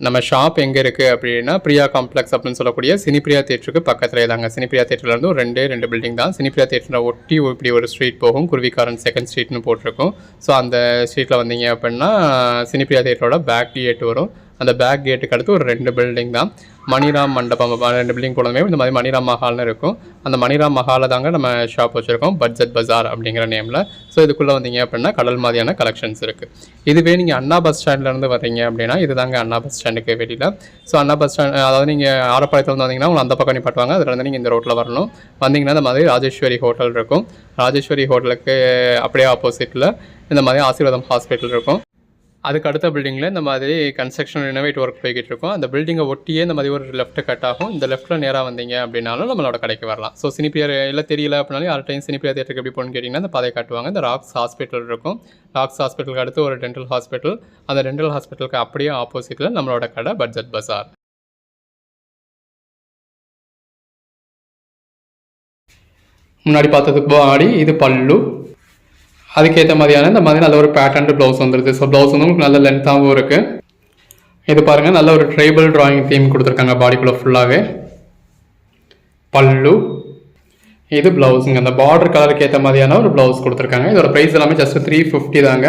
நம்ம ஷாப் எங்கே இருக்குது அப்படின்னா பிரியா காம்ப்ளெக்ஸ் அப்படின்னு சொல்லக்கூடிய சினிப்பிரியா தேட்டருக்கு பக்கத்துலேயே தாங்க. சினிப்பிரியா தேட்டர்லேருந்து ஒரு ரெண்டு பில்டிங் தான். சினிப்பிரியா தேட்டரை ஒட்டி இப்படி ஒரு ஸ்ட்ரீட் போகும், குருவிக்காரன் செகண்ட் ஸ்ட்ரீட்னு போட்டிருக்கும். ஸோ அந்த ஸ்ட்ரீட்டில் வந்தீங்க அப்படின்னா சினிப்பிரியா தேட்டரோட பேக் கேட் வரும். அந்த பேக் கேட்டுக்கு அடுத்து ஒரு 2 பில்டிங் தான். மணிராம் மண்டபம் 2 பில்டிங் போனதுமே இந்த மாதிரி மணிராம் மஹால்னு இருக்கும். அந்த மணிராம் மஹாலில் தாங்க நம்ம ஷாப் வச்சுருக்கோம், பட்ஜெட் பஜார் அப்படிங்கிற நேமில். ஸோ இதுக்குள்ளே வந்தீங்க அப்படின்னா கடல் மாதிரியான கலெக்ஷன்ஸ் இருக்குது. இதுவே நீங்கள் அண்ணா பஸ் ஸ்டாண்ட்லேருந்து வர்றீங்க அப்படின்னா இது தாங்க அண்ணா பஸ் ஸ்டாண்டுக்கு வெளியில். ஸோ அண்ணா பஸ் ஸ்டாண்ட் அதாவது நீங்கள் ஆரப்பாளையத்தில் வந்து வந்தீங்கன்னா உங்களை அந்த பக்கம் நிப்பாட்டுவாங்க. அதில் வந்து நீங்கள் இந்த ரோட்டில் வரணும். வந்தீங்கன்னா இந்த மாதிரி ராஜேஸ்வரி ஹோட்டல் இருக்கும். ராஜேஸ்வரி ஹோட்டலுக்கு அப்படியே ஆப்போசிட்டில் இந்த மாதிரி ஆசீர்வாதம் ஹாஸ்பிட்டல் இருக்கும். அதுக்கு அடுத்த பில்டிங்கில் இந்த மாதிரி கன்ஸ்ட்ரக்ஷன் ரினோவேட் ஒர்க் போய்கிட்டு இருக்கும். அந்த பில்டிங்கை ஒட்டியே இந்த மாதிரி ஒரு லெஃப்ட் கட் ஆகும். இந்த லெஃப்ட்டில் நேராக வந்தீங்க அப்படின்னாலும் நம்மளோட கடைக்கு வரலாம். ஸோ சினிப்பிரியா எல்லாம் தெரியல அப்படின்னாலும் யார் டைம் சினிப்பிரியா தேட்டருக்கு எப்படி போகணும்னு கேட்டிங்கன்னா இந்த பாதையை காட்டுவாங்க. இந்த ராக்ஸ் ஹாஸ்பிட்டல் இருக்கும். ராக்ஸ் ஹாஸ்பிட்டலுக்கு அடுத்து ஒரு டென்டல் ஹாஸ்பிட்டல். அந்த டென்டல் ஹாஸ்பிட்டலுக்கு அப்படியே ஆப்போசிட்டில் நம்மளோட கடை பட்ஜெட் பஜார். முன்னாடி பார்த்தது பாடி, இது பல்லு. அதுக்கேற்ற மாதிரியான இந்த மாதிரி நல்ல ஒரு பேட்டர்ன் ப்ளவுஸ் வந்துடுது. ஸோ ப்ளவுஸ் வந்து உங்களுக்கு நல்ல லென்த்தாகவும் இருக்குது. இது பாருங்கள், நல்ல ஒரு ட்ரைபல் ட்ராயிங் தீம் கொடுத்துருக்காங்க பாடிக்குள்ளே ஃபுல்லாகவே. பல்லு, இது ப்ளவுஸுங்க. அந்த பார்டர் கலருக்கு ஏற்ற மாதிரியான ஒரு ப்ளவுஸ் கொடுத்துருக்காங்க. இதோட ப்ரைஸ் எல்லாமே ஜஸ்ட் 350 தாங்க.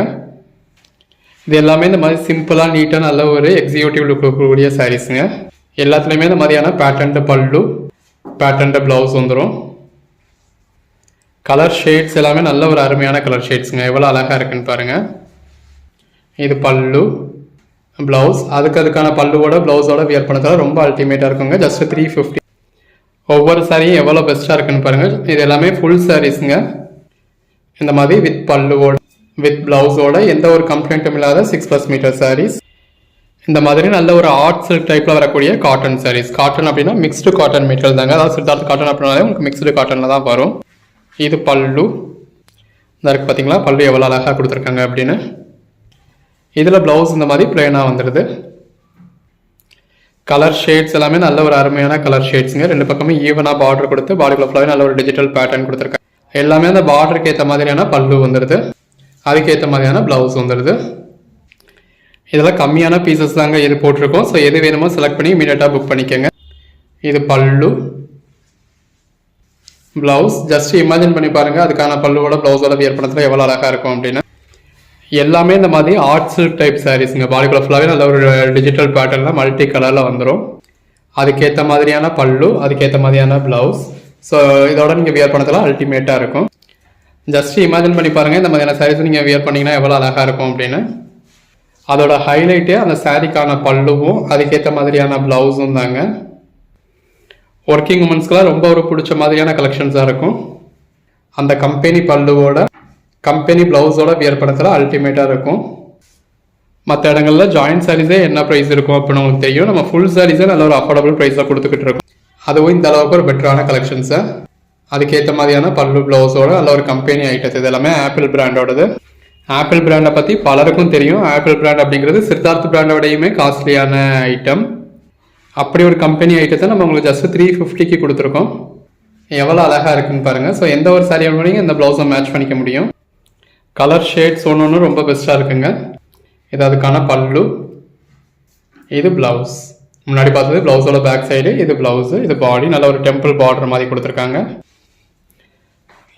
இது எல்லாமே இந்த மாதிரி சிம்பிளாக நீட்டாக நல்ல ஒரு எக்ஸிக்யூட்டிவ் லுக் இருக்கக்கூடிய சாரீஸுங்க. எல்லாத்துலேயுமே இந்த மாதிரியான பேட்டர்ன் பல்லு, பேட்டர்ன் ப்ளவுஸ் வந்துடும். கலர் ஷேட்ஸ் எல்லாமே நல்ல ஒரு அருமையான கலர் ஷேட்ஸுங்க. எவ்வளோ அழகாக இருக்குன்னு பாருங்கள். இது பல்லு, ப்ளவுஸ். அதுக்கான பல்லுவோட ப்ளவுஸோட வியர் பண்ணதால ரொம்ப அல்டிமேட்டாக இருக்குங்க. ஜஸ்ட் 350. ஒவ்வொரு சாரியும் எவ்வளோ பெஸ்ட்டாக இருக்குன்னு பாருங்கள். இது எல்லாமே ஃபுல் சாரீஸுங்க. இந்த மாதிரி வித் பல்லுவோட வித் ப்ளவுஸோட எந்த ஒரு கம்ப்ளைண்ட்டும் இல்லாத 6+ மீட்டர் சாரீஸ். இந்த மாதிரி நல்ல ஒரு ஆர்ட் சில்க் டைப்பில் வரக்கூடிய காட்டன் சாரீஸ். காட்டன் அப்படின்னா மிக்ஸ்டு காட்டன் மெட்டீரியல் தாங்க. அதாவது சித்தார்த் காட்டன் அப்படின்னாலே உங்களுக்கு மிக்ஸ்டு காட்டனில் தான் வரும். இது பல்லு. இந்த இருக்குது பார்த்தீங்களா, பல்லு எவ்வளோ அழகாக கொடுத்துருக்காங்க அப்படின்னு. இதில் ப்ளவுஸ் இந்த மாதிரி பிளெயினாக வந்துடுது. கலர் ஷேட்ஸ் எல்லாமே நல்ல ஒரு அருமையான கலர் ஷேட்ஸுங்க. 2 பக்கமும் ஈவனாக பார்டர் கொடுத்து பாடிக்குள்ள ஃபுல்லாகவே நல்ல ஒரு டிஜிட்டல் பேட்டர்ன் கொடுத்துருக்காங்க. எல்லாமே அந்த பார்டருக்கு ஏற்ற மாதிரியான பல்லு வந்துடுது. அதுக்கேற்ற மாதிரியான ப்ளவுஸ் வந்துடுது. இதெல்லாம் கம்மியான பீசஸ் தாங்க இது போட்டிருக்கோம். ஸோ எது வேணுமோ செலக்ட் பண்ணி இமீடியட்டாக புக் பண்ணிக்கோங்க. இது பல்லு, ப்ளவுஸ். ஜஸ்ட் இமேஜின் பண்ணி பாருங்கள், அதுக்கான பல்லுவோட ப்ளவுஸோட வியர் பண்ணத்தில் எவ்வளோ அழகாக இருக்கும் அப்படின்னு. எல்லாமே இந்த மாதிரி ஆர்ட் சில்க் டைப் சாரீஸுங்க. பாடிக்குள்ள ஃபுல்லாகவே நல்ல ஒரு டிஜிட்டல் பேட்டர்னில் மல்டி கலரில் வந்துடும். அதுக்கேற்ற மாதிரியான பல்லு, அதுக்கேற்ற மாதிரியான ப்ளவுஸ். ஸோ இதோட நீங்கள் வியர் பண்ணத்தில் அல்டிமேட்டாக இருக்கும். ஜஸ்ட் இமேஜின் பண்ணி பாருங்கள், இந்த மாதிரியான சாரீஸ் நீங்கள் வியர் பண்ணிங்கன்னா எவ்வளோ அழகாக இருக்கும் அப்படின்னு. அதோட ஹைலைட்டே அந்த சாரீக்கான பல்லுவும் அதுக்கேற்ற மாதிரியான ப்ளவுஸும் தாங்க. ஒர்க்கிங் உமன்ஸ்க்குலாம் ரொம்ப ஒரு பிடிச்ச மாதிரியான கலெக்ஷன்ஸாக இருக்கும். அந்த கம்பெனி பல்லுவோட கம்பெனி ப்ளவுஸோட வியர் பண்ணத்தில் அல்டிமேட்டாக இருக்கும். மற்ற இடங்களில் ஜாயின்ட் சாரீஸே என்ன ப்ரைஸ் இருக்கும் அப்படின்னு உங்களுக்கு தெரியும். நம்ம ஃபுல் சாரீஸே நல்ல ஒரு அஃபோர்டபுள் ப்ரைஸில் கொடுத்துக்கிட்டு இருக்கோம். அதுவும் இந்த அளவுக்கு ஒரு பெட்டரான கலெக்ஷன்ஸை அதுக்கேற்ற மாதிரியான பல்லு ப்ளவுஸோட நல்ல ஒரு கம்பெனி ஐட்டம்ஸ். இது எல்லாமே ஆப்பிள் பிராண்டோடது. ஆப்பிள் பிராண்டை பற்றி பலருக்கும் தெரியும். ஆப்பிள் பிராண்ட் அப்படிங்கிறது சித்தார்த் பிராண்டோடையுமே காஸ்ட்லியான ஐட்டம். அப்படி ஒரு கம்பெனி ஐட்டத்தை நம்ம உங்களுக்கு ஜஸ்ட் 350க்கு கொடுத்துருக்கோம். எவ்வளோ அழகாக இருக்குன்னு பாருங்கள். ஸோ எந்த ஒரு சாரியை வேணுமோ இந்த ப்ளவுஸை மேட்ச் பண்ணிக்க முடியும். கலர் ஷேட்ஸ் ஒன்று ரொம்ப பெஸ்ட்டாக இருக்குங்க. இது அதுக்கான பல்லு, இது ப்ளவுஸ். முன்னாடி பார்த்தது ப்ளவுஸோட பேக் சைடு, இது ப்ளவுஸு, இது பாடி. நல்ல ஒரு டெம்பிள் பார்டர் மாதிரி கொடுத்துருக்காங்க.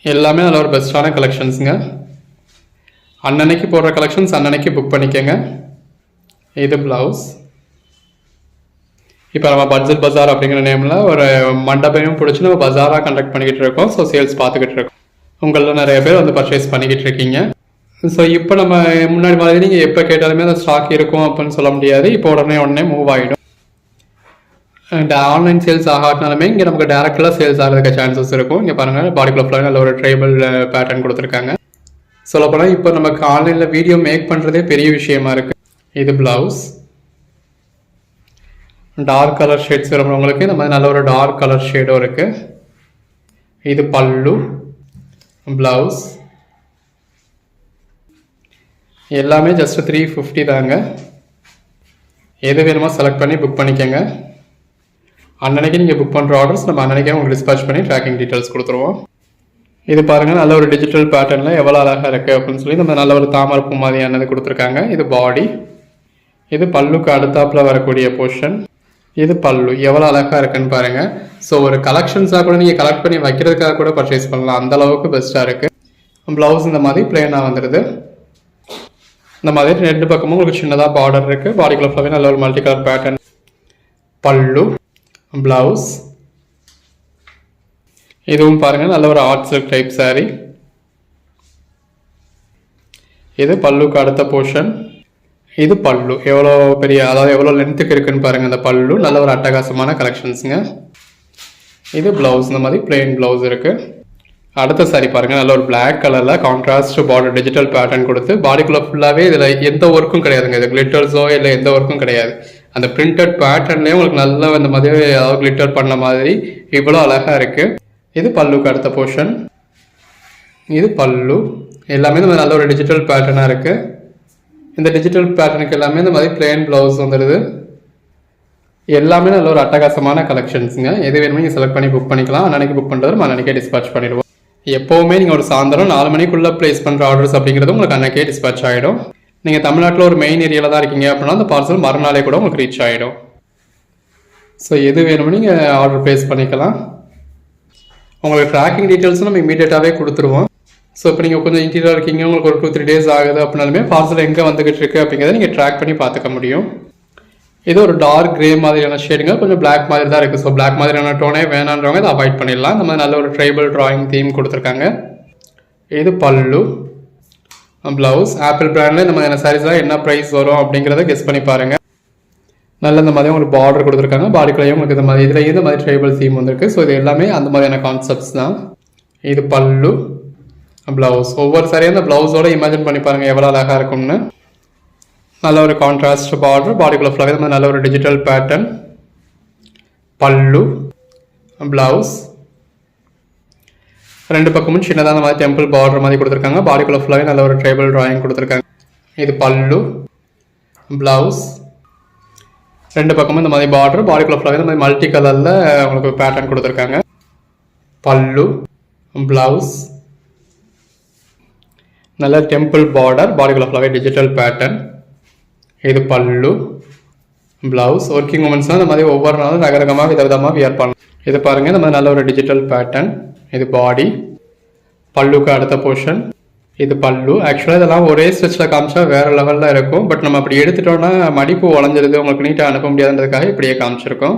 எல்லாமே நல்ல ஒரு பெஸ்ட்டான கலெக்ஷன்ஸுங்க. அன்னன்னைக்கு போடுற கலெக்ஷன்ஸ் அன்னன்னைக்கு புக் பண்ணிக்கோங்க. இது ப்ளவுஸ். இப்போ நம்ம பட்ஜெட் பஜார் அப்படிங்கிற நேமில் ஒரு மண்டபையும் பிடிச்சி நம்ம பஜாராக கண்டக்ட் பண்ணிக்கிட்டு இருக்கோம். ஸோ சேல்ஸ் பார்த்துக்கிட்டு இருக்கோம். உங்களில் நிறைய பேர் வந்து பர்ச்சேஸ் பண்ணிக்கிட்டு இருக்கீங்க. ஸோ இப்போ நம்ம முன்னாடி மாதிரி நீங்கள் எப்போ கேட்டாலுமே அந்த ஸ்டாக் இருக்கும் அப்படின்னு சொல்ல முடியாது. இப்போ உடனே மூவ் ஆகிடும். ஆன்லைன் சேல்ஸ் ஆகாட்டினாலுமே இங்கே நமக்கு டேரெக்டாக சேல்ஸ் ஆகிறதுக்கு சான்சஸ் இருக்கும். இங்கே பாருங்கள், பாடிக்குள்ள ஃபுல்லாக நல்ல ஒரு ட்ரைபல் பேட்டர்ன் கொடுத்துருக்காங்க. சொல்லப்போனால் இப்போ நமக்கு ஆன்லைனில் வீடியோ மேக் பண்ணுறதே பெரிய விஷயமா இருக்குது. இது ப்ளவுஸ். டார்க் கலர் ஷேட்ஸ் விரும்புகிறவங்களுக்கு இந்த மாதிரி நல்ல ஒரு டார்க் கலர் ஷேடும் இருக்குது. இது பல்லு, ப்ளவுஸ். எல்லாமே ஜஸ்ட் 350 தாங்க. எது வேணுமோ செலக்ட் பண்ணி புக் பண்ணிக்கோங்க. அன்னன்னைக்கு நீங்கள் புக் பண்ணுற ஆர்டர்ஸ் நம்ம அன்னன்னைக்கே உங்களுக்கு டிஸ்பேச் பண்ணி ட்ராக்கிங் டீட்டெயில்ஸ் கொடுத்துருவோம். இது பாருங்கள், நல்ல ஒரு டிஜிட்டல் பேட்டர்னில் எவ்வளோ அழகாக இருக்குது அப்படின்னு சொல்லி நம்ம நல்ல ஒரு தாமரைப்பூ மாதிரியானது கொடுத்துருக்காங்க. இது பாடி, இது பல்லுக்கு அடுத்தாப்புல வரக்கூடிய போர்ஷன். இது பல்லு எவ்வளோ அழகாக இருக்குன்னு பாருங்கள். ஸோ ஒரு கலெக்ஷன்ஸாக கூட நீங்கள் கலெக்ட் பண்ணி வைக்கிறதுக்காக கூட பர்ச்சேஸ் பண்ணலாம், அந்த அளவுக்கு பெஸ்ட்டாக இருக்குது. ப்ளவுஸ் இந்த மாதிரி பிளெயினாக வந்துடுது. இந்த மாதிரி 2 பக்கமும் உங்களுக்கு சின்னதாக பார்டர் இருக்குது. பாடிக்குள்ள ஃபுல்லாகவே நல்ல ஒரு மல்டி கலர் பேட்டர்ன். பல்லு, ப்ளவுஸ். இதுவும் பாருங்கள் நல்ல ஒரு ஆர்ட் சில்க் டைப் சாரீ. இது பல்லுக்கு அடுத்த போர்ஷன். இது பல்லு எவ்வளோ பெரிய, அதாவது எவ்வளோ லென்த்துக்கு இருக்குன்னு பாருங்கள். அந்த பல்லு நல்ல ஒரு அட்டகாசமான கலெக்ஷன்ஸுங்க. இது ப்ளவுஸ், இந்த மாதிரி பிளெயின் ப்ளவுஸ் இருக்குது. அடுத்த சாரி பாருங்கள், நல்ல ஒரு பிளாக் கலரில் கான்ட்ராஸ்ட் பார்டர் டிஜிட்டல் பேட்டர்ன் கொடுத்து பாடிக்குள்ளே ஃபுல்லாகவே இதில் எந்த ஒர்க்கும் கிடையாதுங்க. இது கிளிட்டர்ஸோ இல்லை எந்த ஒர்க்கும் கிடையாது. அந்த பிரிண்டட் பேட்டர்ன்லேயே உங்களுக்கு நல்ல இந்த மாதிரி ஏதாவது கிளிட்டர் பண்ண மாதிரி இவ்வளோ அழகாக இருக்குது. இது பல்லுக்கு அடுத்த போர்ஷன். இது பல்லு எல்லாமே இந்த மாதிரி நல்ல ஒரு டிஜிட்டல் பேட்டர்னாக இருக்குது. இந்த டிஜிட்டல் பேட்டர்னுக்கு எல்லாமே இந்த மாதிரி பிளெயின் ப்ளவுஸ் வந்துடுது. எல்லாமே நல்ல ஒரு அட்டகாசமான கலெக்ஷன்ஸுங்க. எது வேணுமோ நீங்கள் செலக்ட் பண்ணி புக் பண்ணிக்கலாம். அன்னைக்கு புக் பண்ணுறது அன்னைக்கே டிஸ்பேச் பண்ணிடுவோம். எப்போவுமே நீங்கள் ஒரு சாயந்தரம் 4 மணிக்குள்ளே ப்ளேஸ் பண்ணுற ஆர்டர்ஸ் அப்படிங்கிறது உங்களுக்கு அன்னைக்கே டிஸ்பேச் ஆகிடும். நீங்கள் தமிழ்நாட்டில் ஒரு மெயின் ஏரியாவில் தான் இருக்கீங்க அப்படின்னா அந்த பார்சல் மறுநாளே கூட உங்களுக்கு ரீச் ஆகிடும். ஸோ எது வேணுமோ நீங்கள் ஆர்டர் ப்ளேஸ் பண்ணிக்கலாம். உங்களுக்கு ட்ராக்கிங் டீட்டெயில்ஸும் நம்ம இமீடியட்டாகவே கொடுத்துருவோம். ஸோ இப்போ நீங்கள் கொஞ்சம் இன்டீரியர் இருக்கீங்க, உங்களுக்கு ஒரு 2-3 days ஆகுது அப்படின்னாலுமே பார்சல் எங்கே வந்துகிட்டு இருக்கு அப்படிங்கிறத நீங்கள் ட்ராக் பண்ணி பார்த்துக்க முடியும். இது ஒரு டார்க் கிரே மாதிரியான ஷேடுங்க, கொஞ்சம் பிளாக் மாதிரி தான் இருக்குது. ஸோ பிளாக் மாதிரியான டோனே வேணான்றவங்க இதை அவாய்ட் பண்ணிடலாம். இந்த மாதிரி நல்ல ஒரு ட்ரைபல் ட்ராயிங் தீம் கொடுத்துருக்காங்க. இது பல்லு, ப்ளவுஸ். ஆப்பிள் பிராண்டில் இந்த மாதிரியான சாரீஸ்லாம் என்ன ப்ரைஸ் வரும் அப்படிங்கிறத கெஸ் பண்ணி பாருங்கள். நல்ல இந்த மாதிரி உங்களுக்கு பார்டர் கொடுத்துருக்காங்க. பாடிக்குள்ளேயும் உங்களுக்கு இந்த மாதிரி இதில் இந்த மாதிரி ட்ரைபல் தீம் வந்துருக்கு. ஸோ இது எல்லாமே அந்த மாதிரியான கான்செப்ட்ஸ் தான். இது பல்லு, ப்ளவுஸ். ஒவ்வொரு சாரியும் அந்த ப்ளவுஸோட இமேஜின் பண்ணி பாருங்கள் எவ்வளோ அழகாக இருக்கும்னு. நல்ல ஒரு கான்ட்ராஸ்ட் பார்டர், பாடிக்குள்ள ஃபுல்லாகவே இந்த மாதிரி நல்ல ஒரு டிஜிட்டல் பேட்டர்ன். பல்லு, ப்ளவுஸ். 2 பக்கமும் சின்னதாக அந்த மாதிரி டெம்பிள் பார்டர் மாதிரி கொடுத்துருக்காங்க. பாடிக்குள்ள ஃபுல்லாகவே நல்ல ஒரு ட்ரைபல் ட்ராயிங் கொடுத்துருக்காங்க. இது பல்லு, ப்ளவுஸ். 2 பக்கமும் இந்த மாதிரி பார்டர், பாடிக்குள்ள ஃபுல்லாகவே இந்த மாதிரி மல்டி கலரில் உங்களுக்கு பேட்டர்ன் கொடுத்துருக்காங்க. பல்லு, ப்ளவுஸ். நல்ல டெம்பிள் பார்டர், பாடிக்குள்ள ஃபுல்லாகவே டிஜிட்டல் பேட்டர்ன். இது பல்லு, ப்ளவுஸ். ஒர்க்கிங் உமன்ஸ்லாம் இந்த மாதிரி ஒவ்வொரு நாளும் ரகரகமாக விதவிதமாக வியர் பண்ணலாம். இது பாருங்கள் இந்த மாதிரி நல்ல ஒரு டிஜிட்டல் பேட்டர்ன். இது பாடி, பல்லுக்கு அடுத்த போர்ஷன். இது பல்லு. ஆக்சுவலாக இதெல்லாம் ஒரே ஸ்ட்ரெச்சில் காமிச்சா வேறு லெவலில் இருக்கும். பட் நம்ம அப்படி எடுத்துட்டோம்னா மடிப்பு உடஞ்சிருது, உங்களுக்கு நீட்டாக அனுப்ப முடியாதுன்றதுக்காக இப்படியே காமிச்சிருக்கோம்.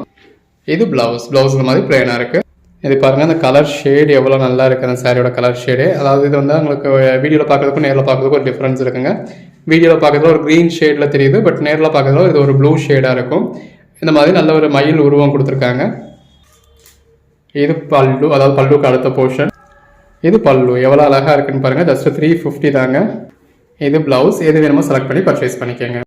இது ப்ளவுஸ். ப்ளவுஸ் இந்த மாதிரி பிளெயினாக இருக்குது. இது பாருங்கள் அந்த கலர் ஷேடு எவ்வளோ நல்லா இருக்குது அந்த சாரியோட கலர் ஷேடு. அதாவது இது வந்து உங்களுக்கு வீடியோவில் பார்க்குறதுக்கும் நேரில் பார்க்குறதுக்கும் ஒரு டிஃப்ரென்ஸ் இருக்குங்க. வீடியோவில் பார்க்குறதுல ஒரு க்ரீன் ஷேடில் தெரியுது, பட் நேரில் பார்க்குறதுல இது ஒரு ப்ளூ ஷேடாக இருக்கும். இந்த மாதிரி நல்ல ஒரு மயில் உருவம் கொடுத்துருக்காங்க. இது பல்லு, அதாவது பல்லுக்கு அடுத்த போர்ஷன். இது பல்லு எவ்வளோ அழகாக இருக்குன்னு பாருங்கள். ஜஸ்ட் 350 தாங்க. இது ப்ளவுஸ். எது வேணுமோ செலக்ட் பண்ணி பர்ச்சேஸ் பண்ணிக்கோங்க.